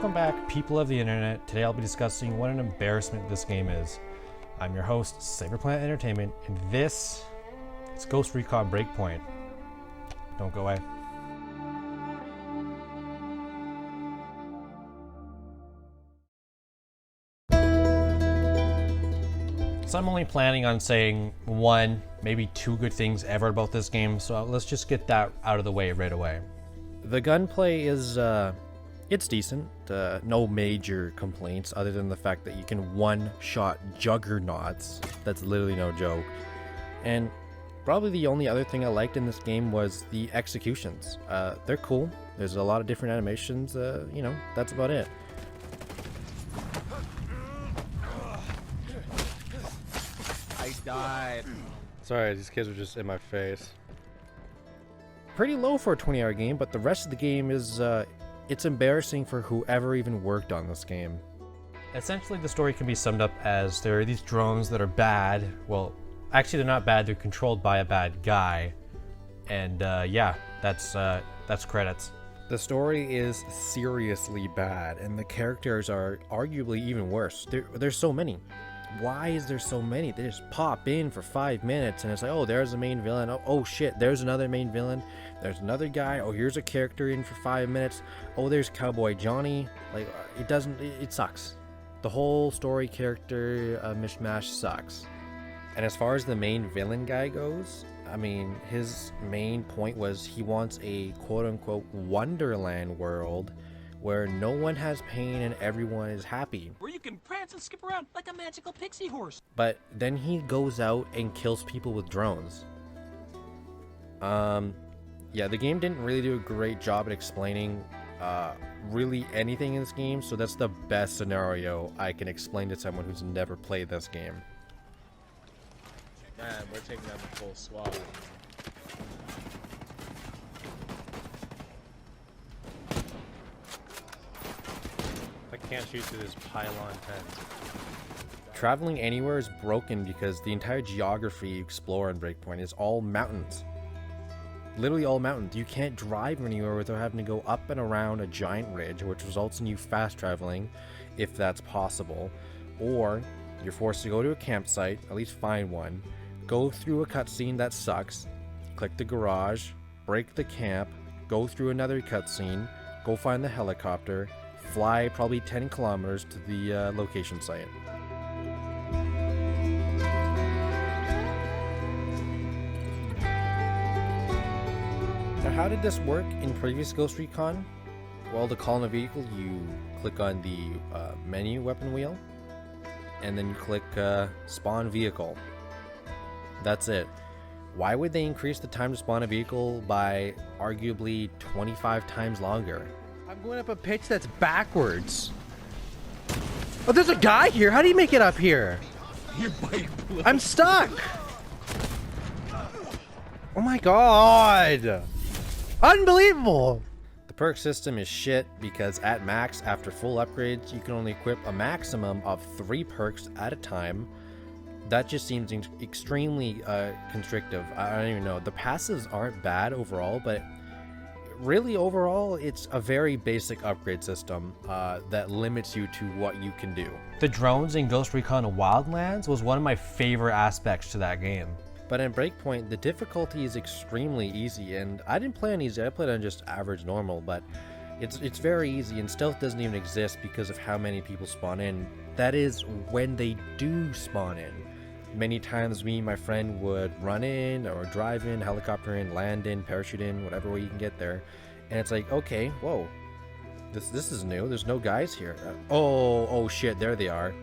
Welcome back, people of the internet. Today I'll be discussing what an embarrassment this game is. I'm your host, Cyberplanet Entertainment, and this is Ghost Recon Breakpoint. Don't go away. So I'm only planning on saying one, maybe two good things ever about this game, so let's just get that out of the way right away. The gunplay is, it's decent. No major complaints other than the fact that you can one-shot juggernauts. That's literally no joke. And probably the only other thing I liked in this game was the executions. They're cool. There's a lot of different animations. You know, that's about it. I died. Sorry, these kids were just in my face. Pretty low for a 20-hour game, but the rest of the game is, it's embarrassing for whoever even worked on this game. Essentially, the story can be summed up as there are these drones that are bad. Well, actually, they're not bad. They're controlled by a bad guy. And, yeah, that's credits. The story is seriously bad, and the characters are arguably even worse. There's so many. Why is there so many? They just pop in for 5 minutes and it's like, oh, there's the main villain. Oh shit, there's another main villain. There's another guy. Oh, here's a character in for 5 minutes. Oh, there's Cowboy Johnny. Like, it sucks. The whole story character mishmash sucks. And as far as the main villain guy goes, I mean, his main point was he wants a quote-unquote Wonderland world where no one has pain and everyone is happy. Where you can prance and skip around like a magical pixie horse. But then he goes out and kills people with drones. Yeah, the game didn't really do a great job at explaining really anything in this game, so that's the best scenario I can explain to someone who's never played this game. Man, we're taking down the full squad. I can't shoot through this pylon tent. Traveling anywhere is broken because the entire geography you explore in Breakpoint is all mountains. Literally all mountains. You can't drive anywhere without having to go up and around a giant ridge, which results in you fast traveling, if that's possible. Or you're forced to go to a campsite, at least find one, go through a cutscene that sucks, click the garage, break the camp, go through another cutscene, go find the helicopter, fly probably 10 kilometers to the location site. Now, how did this work in previous Ghost Recon? Well, to call in a vehicle, you click on the menu weapon wheel, and then you click spawn vehicle. That's it. Why would they increase the time to spawn a vehicle by arguably 25 times longer? I'm going up a pitch that's backwards. Oh, there's a guy here. How do you make it up here? Your bike blew. I'm stuck. Oh my god. Unbelievable. The perk system is shit because at max, after full upgrades, you can only equip a maximum of 3 perks at a time. That just seems extremely constrictive. I don't even know. The passives aren't bad overall, but really overall, it's a very basic upgrade system that limits you to what you can do. The drones in Ghost Recon Wildlands was one of my favorite aspects to that game. But in Breakpoint, the difficulty is extremely easy, and I didn't play on easy, I played on just average normal, but it's very easy, and stealth doesn't even exist because of how many people spawn in. That is when they do spawn in. Many times me and my friend would run in or drive in, helicopter in, land in, parachute in, whatever way you can get there. And it's like, okay, whoa, this is new. There's no guys here. Oh shit, there they are.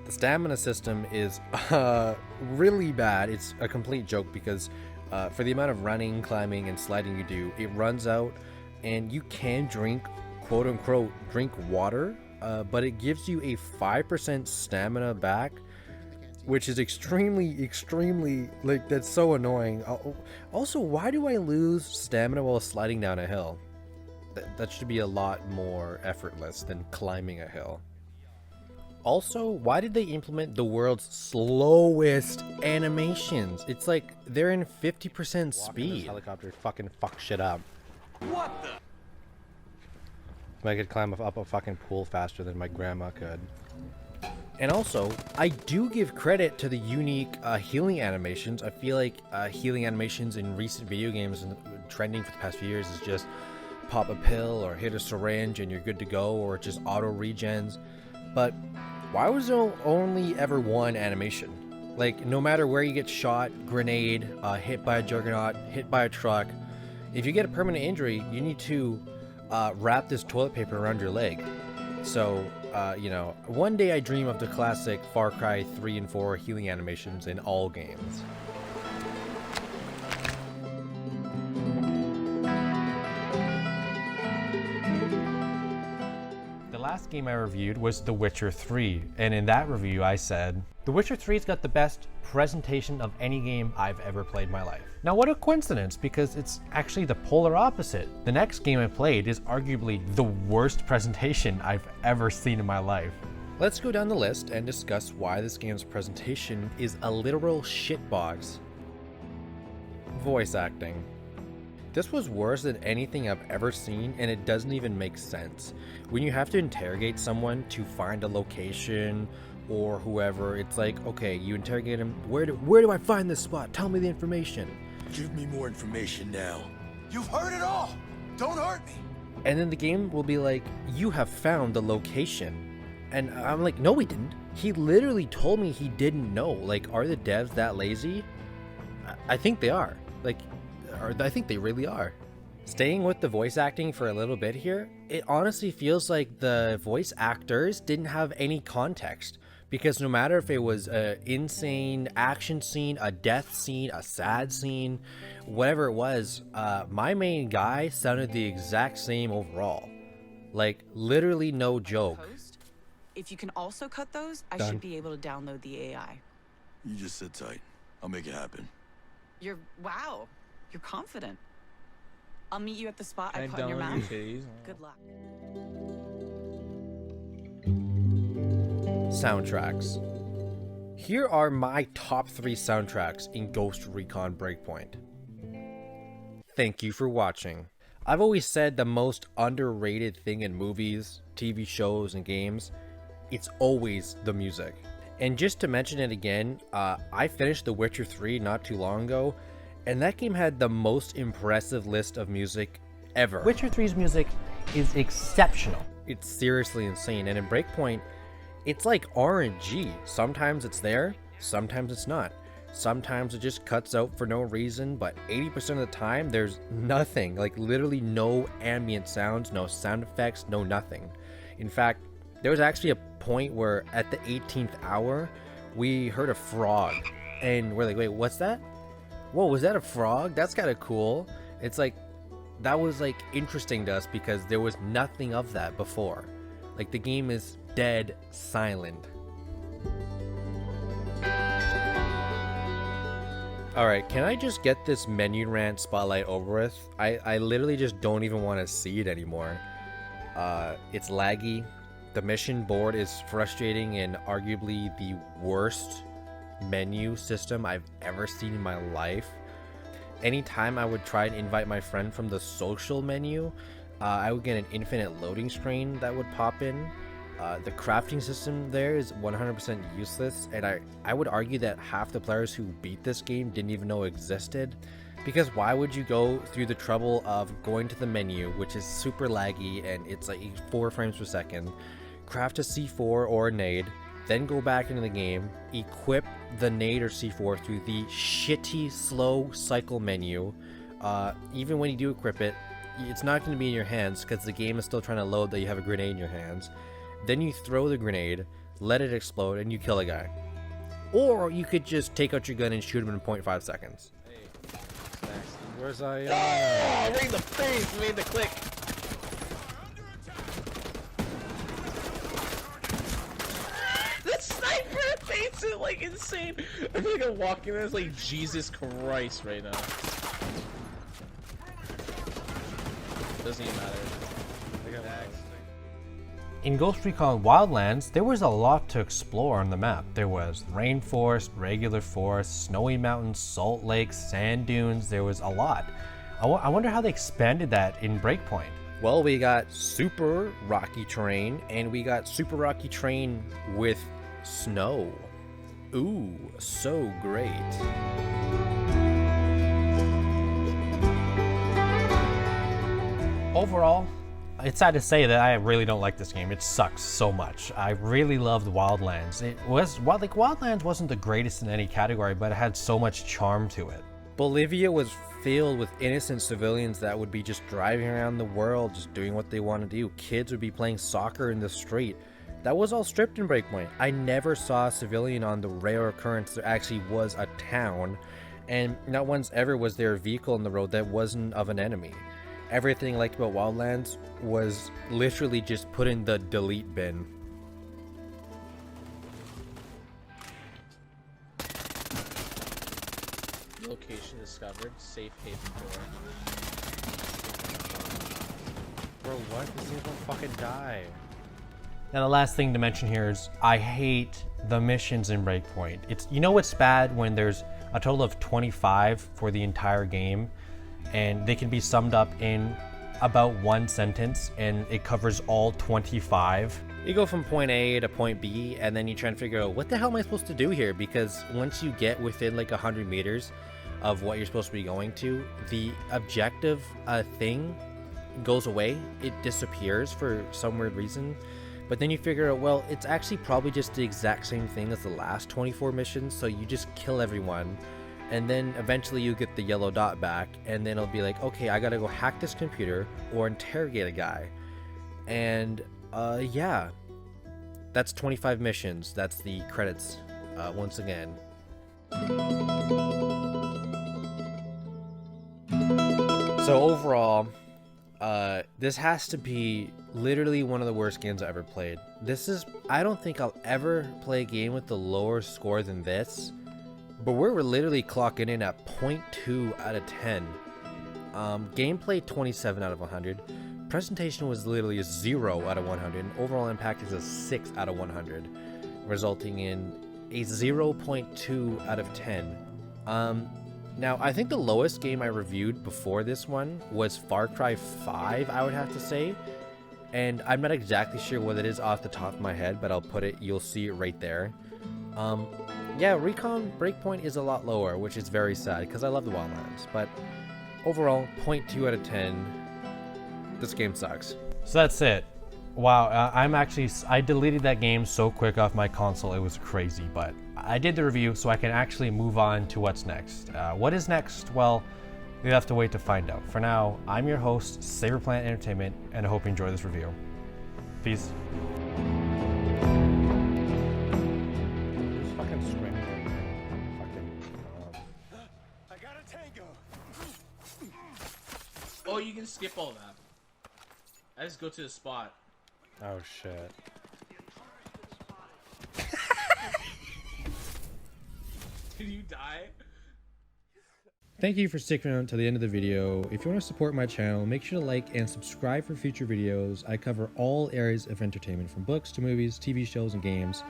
The stamina system is really bad. It's a complete joke because for the amount of running, climbing, and sliding you do, it runs out and you can drink, quote unquote, drink water, but it gives you a 5% stamina back, which is extremely, like, that's so annoying. Also, why do I lose stamina while sliding down a hill? That should be a lot more effortless than climbing a hill. Also, why did they implement the world's slowest animations? It's like they're in 50% speed. Helicopter fucking fuck shit up. What the? I could climb up a fucking pool faster than my grandma could. And also, I do give credit to the unique healing animations. I feel like healing animations in recent video games and trending for the past few years is just pop a pill or hit a syringe and you're good to go, or just auto regens. But why was there only ever one animation? Like, no matter where you get shot, grenade, hit by a juggernaut, hit by a truck, if you get a permanent injury, you need to wrap this toilet paper around your leg. So, you know, one day I dream of the classic Far Cry 3 and 4 healing animations in all games. The last game I reviewed was The Witcher 3, and in that review I said, The Witcher 3's got the best presentation of any game I've ever played in my life. Now what a coincidence, because it's actually the polar opposite. The next game I played is arguably the worst presentation I've ever seen in my life. Let's go down the list and discuss why this game's presentation is a literal shitbox. Voice acting. This was worse than anything I've ever seen, and it doesn't even make sense. When you have to interrogate someone to find a location or whoever, it's like, okay, you interrogate him, where do I find this spot? Tell me the information. Give me more information now. You've heard it all! Don't hurt me! And then the game will be like, you have found the location. And I'm like, no, he didn't. He literally told me he didn't know. Like, are the devs that lazy? I think they are. Like, I think they really are. Staying with the voice acting for a little bit here, it honestly feels like the voice actors didn't have any context. Because no matter if it was an insane action scene, a death scene, a sad scene, whatever it was, my main guy sounded the exact same overall. Like, literally no joke. If you can also cut those, I Done. should be able to download the AI. You just sit tight. I'll make it happen. Wow, you're confident. I'll meet you at the spot Can I I put on your download map. your titties? Good luck. Soundtracks. Here are my top 3 soundtracks in Ghost Recon Breakpoint. Thank you for watching. I've always said the most underrated thing in movies, TV shows, and games, it's always the music. And just to mention it again, I finished The Witcher 3 not too long ago, and that game had the most impressive list of music ever. Witcher 3's music is exceptional. It's seriously insane, and in Breakpoint, it's like RNG. Sometimes it's there, sometimes it's not. Sometimes it just cuts out for no reason, but 80% of the time there's nothing, like literally no ambient sounds, no sound effects, no nothing. In fact, there was actually a point where at the 18th hour, we heard a frog, and we're like, wait, what's that? Whoa, was that a frog? That's kind of cool. It's like, that was like interesting to us because there was nothing of that before. Like, the game is dead silent. Alright, can I just get this menu rant spotlight over with? I literally just don't even want to see it anymore. It's laggy. The mission board is frustrating and arguably the worst menu system I've ever seen in my life. Anytime I would try and invite my friend from the social menu, I would get an infinite loading screen that would pop in. The crafting system there is 100% useless, and I would argue that half the players who beat this game didn't even know it existed. Because why would you go through the trouble of going to the menu, which is super laggy and it's like 4 frames per second, craft a C4 or a nade, then go back into the game, equip the nade or C4 through the shitty slow cycle menu. Even when you do equip it, it's not going to be in your hands because the game is still trying to load that you have a grenade in your hands. Then you throw the grenade, let it explode, and you kill a guy. Or you could just take out your gun and shoot him in 0.5 seconds. Hey, Where's I? oh, right in the face! Made the click. The sniper takes it like insane. I feel like I'm walking this like Jesus Christ right now. Doesn't even matter. In Ghost Recon Wildlands, there was a lot to explore on the map. There was rainforest, regular forest, snowy mountains, salt lakes, sand dunes. There was a lot. I wonder how they expanded that in Breakpoint. Well, we got super rocky terrain, and we got super rocky terrain with snow. Ooh, so great. Overall, it's sad to say that I really don't like this game. It sucks so much. I really loved Wildlands. Wildlands wasn't the greatest in any category, but it had so much charm to it. Bolivia was filled with innocent civilians that would be just driving around the world, just doing what they want to do. Kids would be playing soccer in the street. That was all stripped in Breakpoint. I never saw a civilian on the rare occurrence there actually was a town, and not once ever was there a vehicle on the road that wasn't of an enemy. Everything I liked about Wildlands was literally just put in the delete bin. Location discovered. Safe haven door. Bro, what? These things won't fucking die. Now the last thing to mention here is I hate the missions in Breakpoint. You know what's bad when there's a total of 25 for the entire game, and they can be summed up in about one sentence and it covers all 25. You go from point A to point B, and then you try and figure out what the hell am I supposed to do here, because once you get within like 100 meters of what you're supposed to be going to, the objective thing goes away. It disappears for some weird reason. But then you figure out, well, it's actually probably just the exact same thing as the last 24 missions, so you just kill everyone, and then eventually you get the yellow dot back, and then it'll be like, okay, I gotta go hack this computer or interrogate a guy. And yeah, that's 25 missions. That's the credits once again. So overall, this has to be literally one of the worst games I ever played. I don't think I'll ever play a game with the lower score than this, but we're literally clocking in at 0.2 out of 10. Gameplay 27 out of 100. Presentation was literally a 0 out of 100. Overall impact is a 6 out of 100, resulting in a 0.2 out of 10. Now, I think the lowest game I reviewed before this one was Far Cry 5, I would have to say. And I'm not exactly sure what it is off the top of my head, but I'll put it, you'll see it right there. Yeah, Recon Breakpoint is a lot lower, which is very sad, because I love the Wildlands. But overall, 0.2 out of 10. This game sucks. So that's it. Wow, I deleted that game so quick off my console, it was crazy, but I did the review so I can actually move on to what's next. What is next? Well, you'll have to wait to find out. For now, I'm your host, Saberplant Entertainment, and I hope you enjoy this review. Peace. Fucking screaming. I got a tango. Oh, you can skip all that. I just go to the spot. Oh shit. Did you die? Thank you for sticking around to the end of the video. If you want to support my channel, make sure to like and subscribe for future videos. I cover all areas of entertainment, from books to movies, TV shows, and games,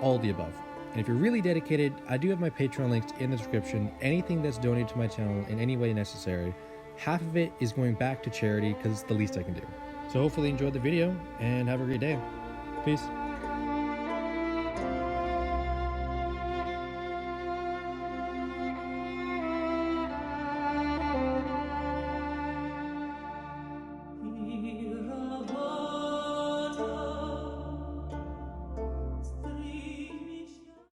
all of the above. And if you're really dedicated, I do have my Patreon links in the description. Anything that's donated to my channel in any way necessary, half of it is going back to charity because it's the least I can do. So hopefully you enjoyed the video and have a great day. Peace.